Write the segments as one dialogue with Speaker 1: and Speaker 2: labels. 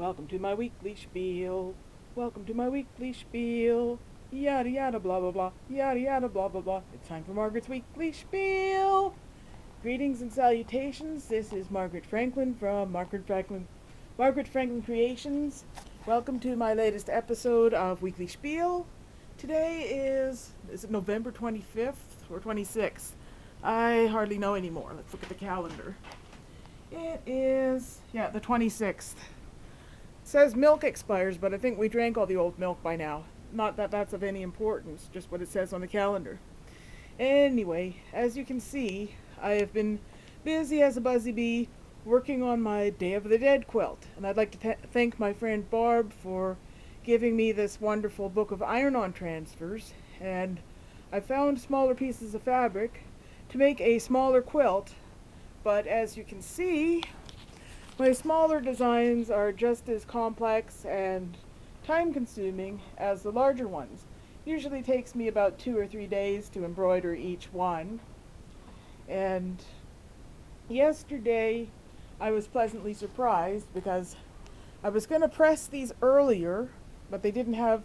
Speaker 1: Welcome to my weekly spiel. Welcome to my weekly spiel. Yada yada blah blah blah. Yada yada blah blah blah. It's time for Margaret's weekly spiel. Greetings and salutations. This is Margaret Franklin from Margaret Franklin Creations. Welcome to my latest episode of Weekly Spiel. Today is it November 25th or 26th? I hardly know anymore. Let's look at the calendar. It is, the 26th. It says milk expires, but I think we drank all the old milk by now. Not that that's of any importance, just what it says on the calendar. Anyway, as you can see, I have been busy as a buzzy bee working on my Day of the Dead quilt. And I'd like to thank my friend Barb for giving me this wonderful book of iron-on transfers. And I found smaller pieces of fabric to make a smaller quilt. But as you can see, my smaller designs are just as complex and time-consuming as the larger ones. Usually takes me about 2 or 3 days to embroider each one. And yesterday I was pleasantly surprised because I was going to press these earlier, but they didn't have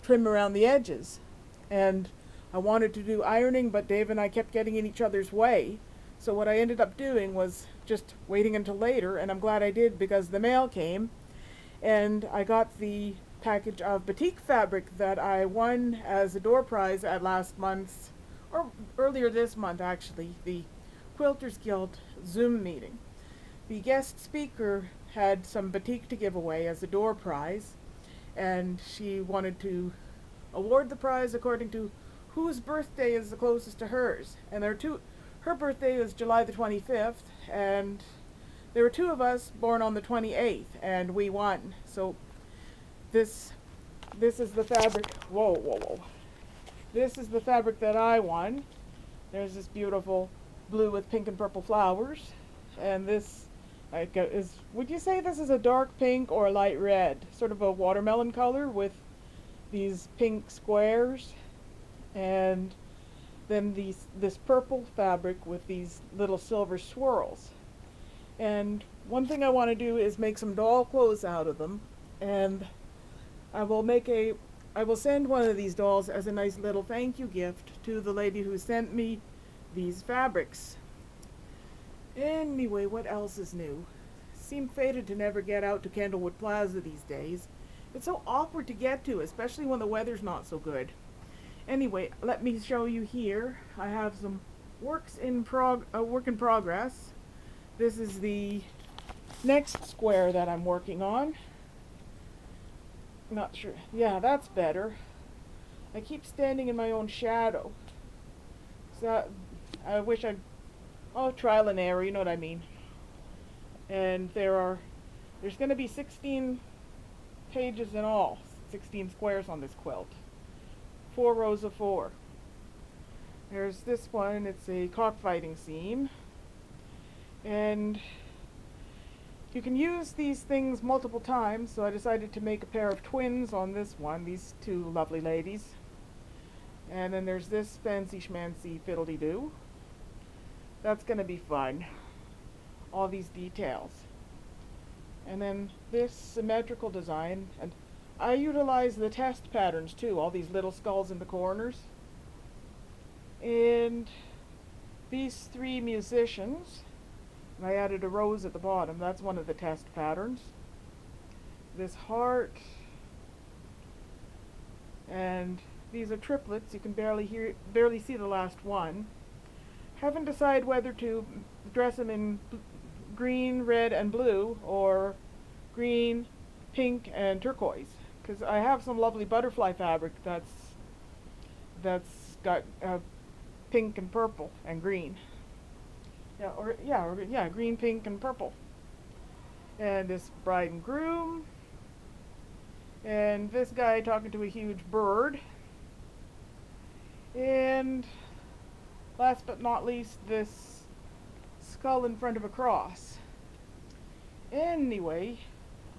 Speaker 1: trim around the edges. And I wanted to do ironing, but Dave and I kept getting in each other's way. So what I ended up doing was just waiting until later, and I'm glad I did because the mail came and I got the package of batik fabric that I won as a door prize at last month's, or earlier this month actually, the Quilters Guild Zoom meeting. The guest speaker had some batik to give away as a door prize, and she wanted to award the prize according to whose birthday is the closest to hers. And there are two. Her birthday is July the 25th, and there were two of us born on the 28th, and we won. So this is the fabric. Whoa. This is the fabric that I won. There's this beautiful blue with pink and purple flowers, and this is, would you say this is a dark pink or a light red? Sort of a watermelon color with these pink squares, and then this purple fabric with these little silver swirls. And one thing I want to do is make some doll clothes out of them, and I will send one of these dolls as a nice little thank you gift to the lady who sent me these fabrics. Anyway, what else is new? Seem fated to never get out to Kendallwood Plaza these days. It's so awkward to get to, especially when the weather's not so good. Anyway, let me show you here. I have some work in progress. This is the next square that I'm working on. Not sure. Yeah, that's better. I keep standing in my own shadow. So I wish trial and error, you know what I mean. And there's going to be 16 pages in all, 16 squares on this quilt. 4 rows of 4. There's this one, it's a cockfighting scene. And you can use these things multiple times, so I decided to make a pair of twins on this one, these two lovely ladies. And then there's this fancy schmancy fiddle-dee-doo. That's going to be fun. All these details. And then this symmetrical design, and I utilize the test patterns too, all these little skulls in the corners. And these 3 musicians, and I added a rose at the bottom, that's one of the test patterns. This heart, and these are triplets, you can barely see the last one. Haven't decided whether to dress them in green, red, and blue, or green, pink, and turquoise. Because I have some lovely butterfly fabric that's got pink and purple and green. Green, pink, and purple. And this bride and groom. And this guy talking to a huge bird. And last but not least, this skull in front of a cross. Anyway,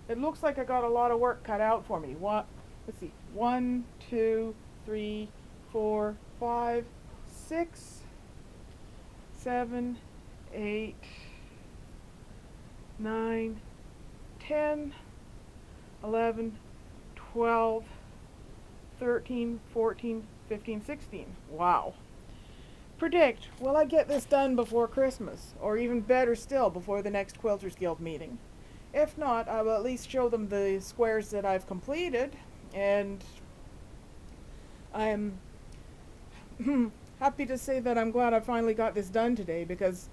Speaker 1: it looks like I got a lot of work cut out for me. Let's see. 1, 2, 3, 4, 5, 6, 7, 8, 9, 10, 11, 12, 13, 14, 15, 16. Wow. Predict, will I get this done before Christmas? Or even better still, before the next Quilters Guild meeting? If not, I will at least show them the squares that I've completed, and I'm happy to say that I'm glad I finally got this done today, because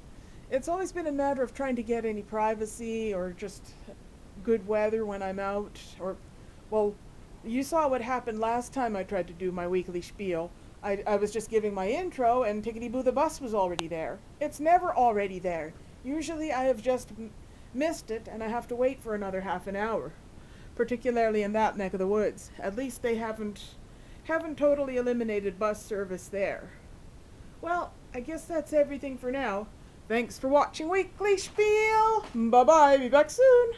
Speaker 1: it's always been a matter of trying to get any privacy or just good weather when I'm out. Or, well, you saw what happened last time I tried to do my weekly spiel. I was just giving my intro and tickety-boo, the bus was already there. It's never already there. Usually I have just missed it and I have to wait for another half an hour, particularly in that neck of the woods. At least they haven't totally eliminated bus service there. Well, I guess that's everything for now. Thanks for watching Weekly Spiel. Bye-bye. Be back soon.